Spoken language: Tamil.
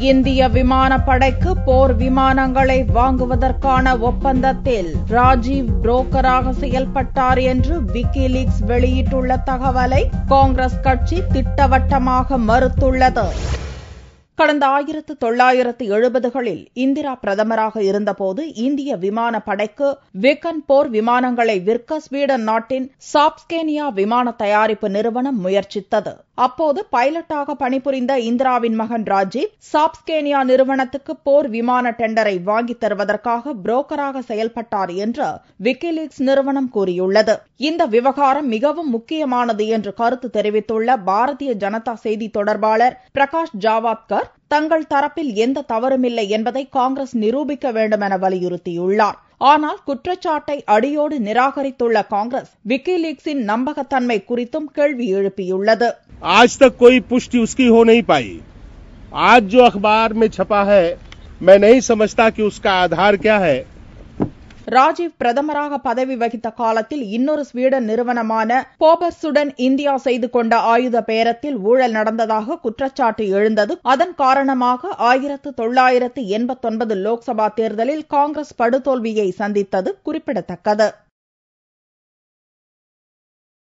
இந்திய விமானப்படைக்கு போர் விமானங்களை வாங்குவதற்கான ஒப்பந்தத்தில் ராஜீவ் புரோக்கராக செயல்பட்டார் என்று விக்கிலீக்ஸ் வெளியிட்டுள்ள தகவலை காங்கிரஸ் கட்சி திட்டவட்டமாக மறுத்துள்ளது. கடந்த 1970களில் இந்திரா பிரதமராக இருந்தபோது இந்திய விமானப்படைக்கு விக்கன் போர் விமானங்களை விற்க ஸ்வீடன் நாட்டின் சாப்ஸ்கேனியா விமான தயாரிப்பு நிறுவனம் முயற்சித்தது. அப்போது பைலட்டாக பணிபுரிந்த இந்திராவின் மகன் ராஜீவ் சாப்ஸ்கேனியா நிறுவனத்துக்கு போர் விமான டெண்டரை வாங்கித் தருவதற்காக புரோக்கராக செயல்பட்டார் என்று விக்கிலீக்ஸ் நிறுவனம் கூறியுள்ளது. இந்த விவகாரம் மிகவும் முக்கியமானது என்று கருத்து தெரிவித்துள்ள பாரதிய ஜனதா செய்தி தொடர்பாளர் பிரகாஷ் ஜாவத்கர் தங்கள் தரப்பில் எந்த தவறுமில்லை என்பதை காங்கிரஸ் நிரூபிக்க வேண்டும் என வலியுறுத்தியுள்ளார். ஆனால் குற்றச்சாட்டை அடியோடு நிராகரித்துள்ள காங்கிரஸ் விக்கிலீக்ஸின் நம்பகத்தன்மை குறித்தும் கேள்வி எழுப்பியுள்ளது. आज तक कोई पुष्टि उसकी हो नहीं पाई. आज जो अखबार में छपा है मैं नहीं समझता कि उसका आधार क्या है. ராஜீவ் பிரதமராக பதவி வகித்த காலத்தில் இன்னொரு ஸ்வீடன் நிறுவனமான போபர்ஸுடன் இந்தியா செய்து கொண்ட ஆயுத பேரத்தில் ஊழல் நடந்ததாக குற்றச்சாட்டு எழுந்தது. அதன் காரணமாக 1989 லோக்சபா தேர்தலில் காங்கிரஸ் படுதோல்வியை சந்தித்தது குறிப்பிடத்தக்கது.